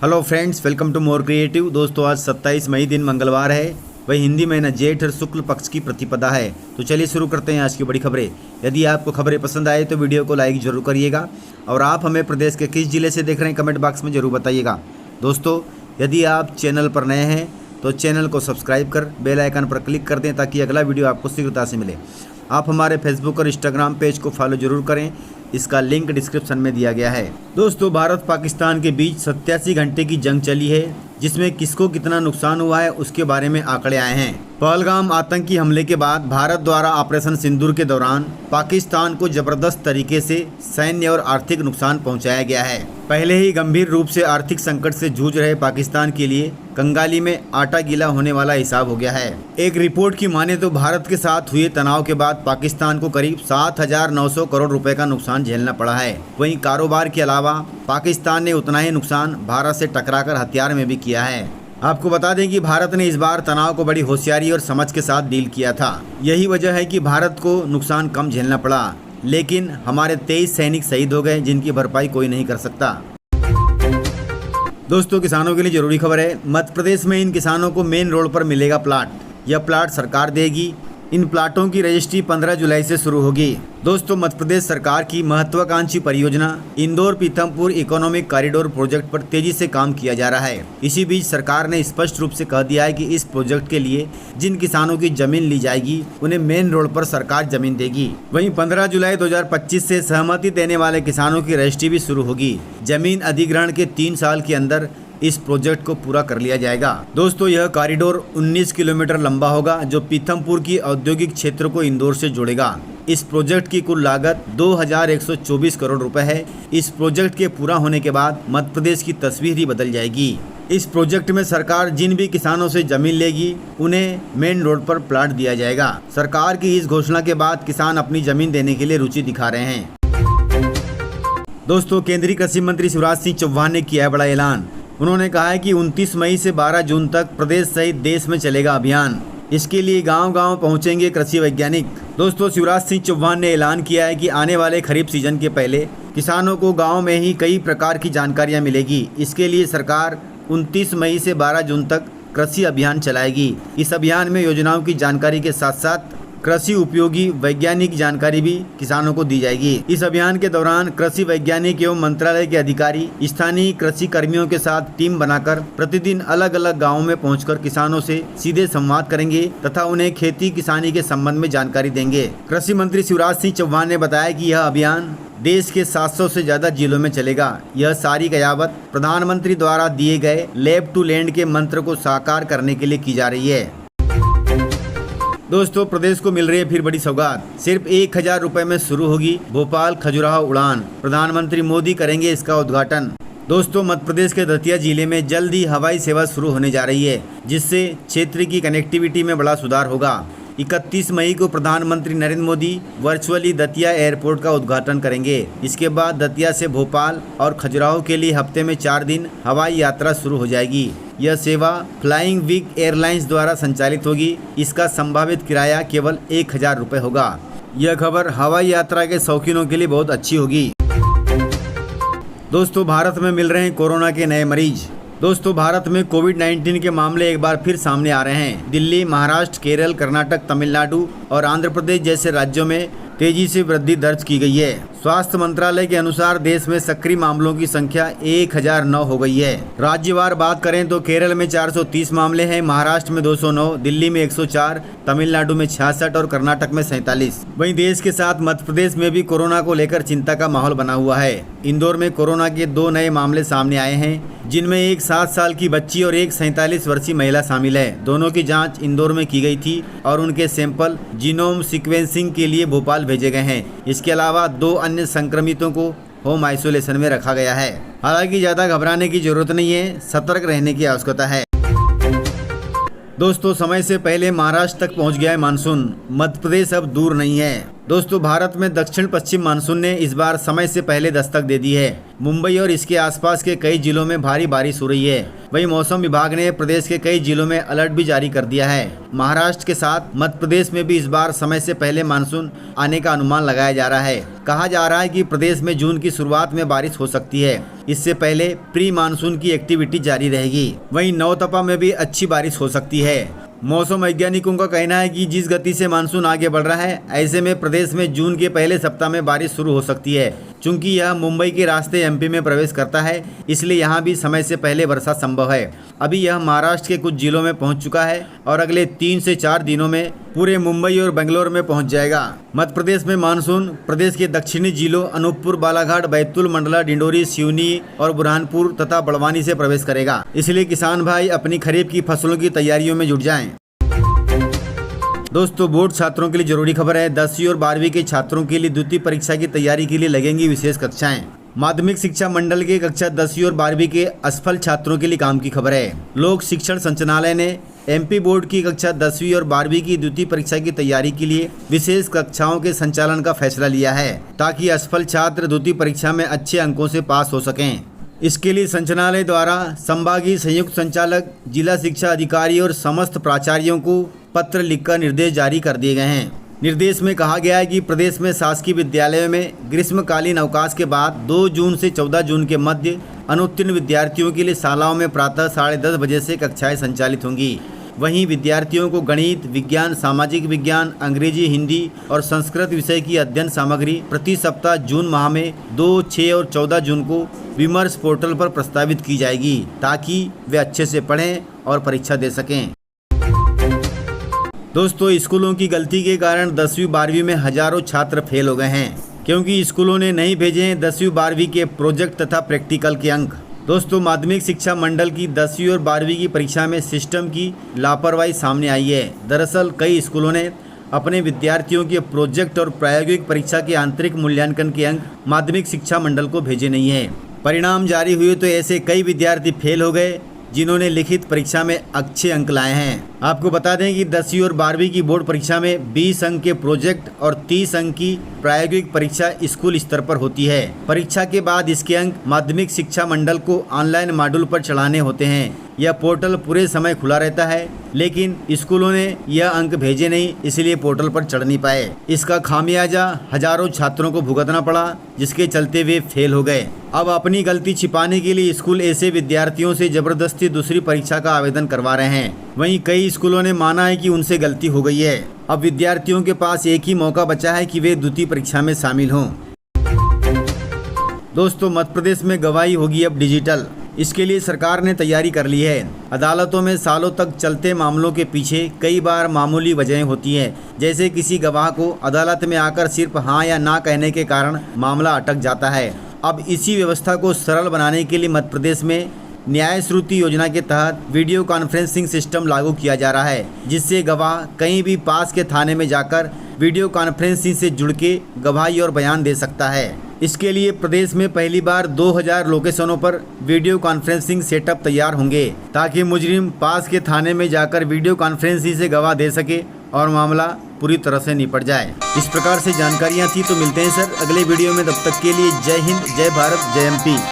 Hello friends, welcome to More Creative. दोस्तों, आज 27 मई दिन मंगलवार है, वही हिंदी महीना जेठ और शुक्ल पक्ष की प्रतिपदा है। तो चलिए शुरू करते हैं आज की बड़ी खबरें। यदि आपको खबरें पसंद आए तो वीडियो को लाइक जरूर करिएगा और आप हमें प्रदेश के किस जिले से देख रहे हैं कमेंट बॉक्स में जरूर बताइएगा। दोस्तों, यदि आप चैनल पर नए हैं तो चैनल को सब्सक्राइब कर बेल आइकन पर क्लिक कर दें ताकि अगला वीडियो आपको शीघ्रता से मिले। आप हमारे फेसबुक और इंस्टाग्राम पेज को फॉलो जरूर करें, इसका लिंक डिस्क्रिप्शन में दिया गया है। दोस्तों, भारत पाकिस्तान के बीच 87 घंटे की जंग चली है, जिसमें किसको कितना नुकसान हुआ है उसके बारे में आंकड़े आए हैं। पहलगाम आतंकी हमले के बाद भारत द्वारा ऑपरेशन सिंदूर के दौरान पाकिस्तान को जबरदस्त तरीके से सैन्य और आर्थिक नुकसान पहुंचाया गया है। पहले ही गंभीर रूप से आर्थिक संकट से जूझ रहे पाकिस्तान के लिए कंगाली में आटा गीला होने वाला हिसाब हो गया है। एक रिपोर्ट की माने तो भारत के साथ हुए तनाव के बाद पाकिस्तान को करीब 7,900 करोड़ रुपए का नुकसान झेलना पड़ा है। वहीं कारोबार के अलावा पाकिस्तान ने उतना ही नुकसान भारत से टकराकर हथियार में भी किया है। आपको बता दें कि भारत ने इस बार तनाव को बड़ी होशियारी और समझ के साथ डील किया था। यही वजह है कि भारत को नुकसान कम झेलना पड़ा, लेकिन हमारे 23 सैनिक शहीद हो गए, जिनकी भरपाई कोई नहीं कर सकता। दोस्तों, किसानों के लिए जरूरी खबर है। मध्य प्रदेश में इन किसानों को मेन रोड पर मिलेगा प्लाट। यह प्लाट सरकार देगी। इन प्लाटों की रजिस्ट्री 15 जुलाई से शुरू होगी। दोस्तों, मध्य प्रदेश सरकार की महत्वाकांक्षी परियोजना Indore Pithampur economic corridor project पर तेजी से काम किया जा रहा है। इसी बीच सरकार ने स्पष्ट रूप से कह दिया है कि इस प्रोजेक्ट के लिए जिन किसानों की जमीन ली जाएगी उन्हें मेन रोड पर सरकार जमीन देगी। वहीं 15 जुलाई 2025 से सहमति देने वाले किसानों की रजिस्ट्री भी शुरू होगी। जमीन अधिग्रहण के 3 साल के अंदर इस प्रोजेक्ट को पूरा कर लिया जाएगा। दोस्तों, यह कॉरिडोर 19 किलोमीटर लंबा होगा, जो पीथमपुर की औद्योगिक क्षेत्र को इंदौर से जोड़ेगा। इस प्रोजेक्ट की कुल लागत 2,124 करोड़ रुपए है। इस प्रोजेक्ट के पूरा होने के बाद मध्य प्रदेश की तस्वीर ही बदल जाएगी। इस प्रोजेक्ट में सरकार जिन भी किसानों से जमीन लेगी उन्हें मेन रोड पर प्लाट दिया जाएगा। सरकार की इस घोषणा के बाद किसान अपनी जमीन देने के लिए रुचि दिखा रहे हैं। दोस्तों, केंद्रीय कृषि मंत्री शिवराज सिंह चौहान ने किया है बड़ा ऐलान। उन्होंने कहा है कि 29 मई से 12 जून तक प्रदेश सहित देश में चलेगा अभियान। इसके लिए गांव-गांव पहुंचेंगे कृषि वैज्ञानिक। दोस्तों, शिवराज सिंह चौहान ने ऐलान किया है कि आने वाले खरीफ सीजन के पहले किसानों को गांव में ही कई प्रकार की जानकारियां मिलेगी। इसके लिए सरकार 29 मई से 12 जून तक कृषि अभियान चलाएगी। इस अभियान में योजनाओं की जानकारी के साथ साथ कृषि उपयोगी वैज्ञानिक जानकारी भी किसानों को दी जाएगी। इस अभियान के दौरान कृषि वैज्ञानिक एवं मंत्रालय के अधिकारी स्थानीय कृषि कर्मियों के साथ टीम बनाकर प्रतिदिन अलग अलग गांवों में पहुंचकर किसानों से सीधे संवाद करेंगे तथा उन्हें खेती किसानी के संबंध में जानकारी देंगे। कृषि मंत्री शिवराज सिंह चौहान ने बताया कि यह अभियान देश के 700 से ज्यादा जिलों में चलेगा। यह सारी कयावत प्रधानमंत्री द्वारा दिए गए लैब टू लैंड के मंत्र को साकार करने के लिए की जा रही है। दोस्तों, प्रदेश को मिल रही है फिर बड़ी सौगात। सिर्फ 1,000 रुपए में शुरू होगी भोपाल खजुराहो उड़ान। प्रधानमंत्री मोदी करेंगे इसका उद्घाटन। दोस्तों, मध्य प्रदेश के दतिया जिले में जल्द ही हवाई सेवा शुरू होने जा रही है, जिससे क्षेत्र की कनेक्टिविटी में बड़ा सुधार होगा। 31 मई को प्रधानमंत्री नरेंद्र मोदी वर्चुअली दतिया एयरपोर्ट का उद्घाटन करेंगे। इसके बाद दतिया से भोपाल और खजुराहो के लिए हफ्ते में 4 दिन हवाई यात्रा शुरू हो जाएगी। यह सेवा फ्लाइंग विग एयरलाइंस द्वारा संचालित होगी। इसका संभावित किराया केवल 1,000 रुपये होगा। यह खबर हवाई यात्रा के शौकीनों के लिए बहुत अच्छी होगी। दोस्तों, भारत में मिल रहे हैं कोरोना के नए मरीज। दोस्तों, भारत में कोविड-19 के मामले एक बार फिर सामने आ रहे हैं। दिल्ली, महाराष्ट्र, केरल, कर्नाटक, तमिलनाडु और आंध्र प्रदेश जैसे राज्यों में तेजी से वृद्धि दर्ज की गई है। स्वास्थ्य मंत्रालय के अनुसार देश में सक्रिय मामलों की संख्या 1,009 हो गई है। राज्यवार बात करें तो केरल में 430 मामले हैं, महाराष्ट्र में 209, दिल्ली में 104, तमिलनाडु में 66 और कर्नाटक में 47। वहीं देश के साथ मध्य प्रदेश में भी कोरोना को लेकर चिंता का माहौल बना हुआ है। इंदौर में कोरोना के 2 नए मामले सामने आए हैं, जिनमें एक 7 साल की बच्ची और एक 47 वर्षीय महिला शामिल है। दोनों की जांच इंदौर में की गई थी और उनके सैंपल जीनोम सीक्वेंसिंग के लिए भोपाल भेजे गए हैं। इसके अलावा 2 अन्य संक्रमितों को होम आइसोलेशन में रखा गया है। हालांकि ज्यादा घबराने की जरूरत नहीं है, सतर्क रहने की आवश्यकता है। दोस्तों, समय से पहले महाराष्ट्र तक पहुंच गया है मानसून। मध्य प्रदेश अब दूर नहीं है। दोस्तों, भारत में दक्षिण पश्चिम मानसून ने इस बार समय से पहले दस्तक दे दी है। मुंबई और इसके आसपास के कई जिलों में भारी बारिश हो रही है। वहीं मौसम विभाग ने प्रदेश के कई जिलों में अलर्ट भी जारी कर दिया है। महाराष्ट्र के साथ मध्य प्रदेश में भी इस बार समय से पहले मानसून आने का अनुमान लगाया जा रहा है। कहा जा रहा है कि प्रदेश में जून की शुरुआत में बारिश हो सकती है। इससे पहले प्री मानसून की एक्टिविटी जारी रहेगी। वहीं नौतपा में भी अच्छी बारिश हो सकती है। मौसम वैज्ञानिकों का कहना है कि जिस गति से मानसून आगे बढ़ रहा है, ऐसे में प्रदेश में जून के पहले सप्ताह में बारिश शुरू हो सकती है। चूंकि यह मुंबई के रास्ते एमपी में प्रवेश करता है, इसलिए यहां भी समय से पहले वर्षा संभव है। अभी यह महाराष्ट्र के कुछ जिलों में पहुंच चुका है और अगले 3 से 4 दिनों में पूरे मुंबई और बेंगलोर में पहुंच जाएगा। मध्य प्रदेश में मानसून प्रदेश के दक्षिणी जिलों अनूपपुर, बालाघाट, बैतूल, मंडला, डिंडोरी, सिवनी और बुरहानपुर तथा बड़वानी से प्रवेश करेगा। इसलिए किसान भाई अपनी खरीफ की फसलों की तैयारियों में जुट जाएं। दोस्तों, बोर्ड छात्रों के लिए जरूरी खबर है। 10वीं और 12वीं के छात्रों के लिए द्वितीय परीक्षा की तैयारी के लिए लगेंगी विशेष कक्षाएं। माध्यमिक शिक्षा मंडल के कक्षा 10वीं और 12वीं के असफल छात्रों के लिए काम की खबर है। लोक शिक्षण संचालनालय ने एमपी बोर्ड की कक्षा 10वीं और 12वीं की द्वितीय परीक्षा की तैयारी के लिए विशेष कक्षाओं के संचालन का फैसला लिया है, ताकि असफल छात्र द्वितीय परीक्षा में अच्छे अंकों से पास हो सकें। इसके लिए संचालनालय द्वारा संभागीय संयुक्त संचालक, जिला शिक्षा अधिकारी और समस्त प्राचार्यों को पत्र लिखकर निर्देश जारी कर दिए गए हैं। निर्देश में कहा गया है कि प्रदेश में शासकीय विद्यालयों में ग्रीष्मकालीन अवकाश के बाद 2 जून से 14 जून के मध्य अनुत्तीर्ण विद्यार्थियों के लिए शालाओं में प्रातः 10:30 बजे से कक्षाएं संचालित होंगी। वहीं विद्यार्थियों को गणित, विज्ञान, सामाजिक विज्ञान, अंग्रेजी, हिंदी और संस्कृत विषय की अध्ययन सामग्री प्रति सप्ताह जून माह में 2, 6 और 14 जून को विमर्श पोर्टल पर प्रस्तावित की जाएगी, ताकि वे अच्छे से पढ़ें और परीक्षा दे सकें। दोस्तों, स्कूलों की गलती के कारण 10वीं 12वीं में हजारों छात्र फेल हो गए हैं, क्योंकि स्कूलों ने नहीं भेजे हैं 10वीं 12वीं के प्रोजेक्ट तथा प्रैक्टिकल के अंक। दोस्तों, माध्यमिक शिक्षा मंडल की 10वीं और 12वीं की परीक्षा में सिस्टम की लापरवाही सामने आई है। दरअसल कई स्कूलों ने अपने विद्यार्थियों के प्रोजेक्ट और प्रायोगिक परीक्षा के आंतरिक मूल्यांकन के अंक माध्यमिक शिक्षा मंडल को भेजे नहीं है। परिणाम जारी हुए तो ऐसे कई विद्यार्थी फेल हो गए जिन्होंने लिखित परीक्षा में अच्छे अंक लाए हैं। आपको बता दें कि 10वीं और 12वीं की बोर्ड परीक्षा में 20 अंक के प्रोजेक्ट और 30 अंक की प्रायोगिक परीक्षा स्कूल स्तर पर होती है। परीक्षा के बाद इसके अंक माध्यमिक शिक्षा मंडल को ऑनलाइन मॉड्यूल पर चढ़ाने होते हैं। यह पोर्टल पूरे समय खुला रहता है, लेकिन स्कूलों ने यह अंक भेजे नहीं, इसलिए पोर्टल पर चढ़ नहीं पाए। इसका खामियाजा हजारों छात्रों को भुगतना पड़ा, जिसके चलते वे फेल हो गए। अब अपनी गलती छिपाने के लिए स्कूल ऐसे विद्यार्थियों से जबरदस्ती दूसरी परीक्षा का आवेदन करवा रहे हैं। वहीं कई स्कूलों ने माना है कि उनसे गलती हो गई है। अब विद्यार्थियों के पास एक ही मौका बचा है कि वे द्वितीय परीक्षा में शामिल हों। दोस्तों, मध्य प्रदेश में गवाही होगी अब डिजिटल। इसके लिए सरकार ने तैयारी कर ली है। अदालतों में सालों तक चलते मामलों के पीछे कई बार मामूली वजहें होती हैं, जैसे किसी गवाह को अदालत में आकर सिर्फ हाँ या ना कहने के कारण मामला अटक जाता है। अब इसी व्यवस्था को सरल बनाने के लिए मध्य प्रदेश में न्याय श्रुति योजना के तहत वीडियो कॉन्फ्रेंसिंग सिस्टम लागू किया जा रहा है, जिससे गवाह कहीं भी पास के थाने में जाकर वीडियो कॉन्फ्रेंसिंग से जुड़ के गवाही और बयान दे सकता है। इसके लिए प्रदेश में पहली बार 2000 लोकेशनों पर वीडियो कॉन्फ्रेंसिंग सेटअप तैयार होंगे, ताकि मुजरिम पास के थाने में जाकर वीडियो कॉन्फ्रेंसिंग से गवाह दे सके और मामला पूरी तरह से निपट जाए। इस प्रकार से जानकारियाँ थी। तो मिलते हैं सर अगले वीडियो में, तब तक के लिए जय हिंद, जय भारत, जय एमपी।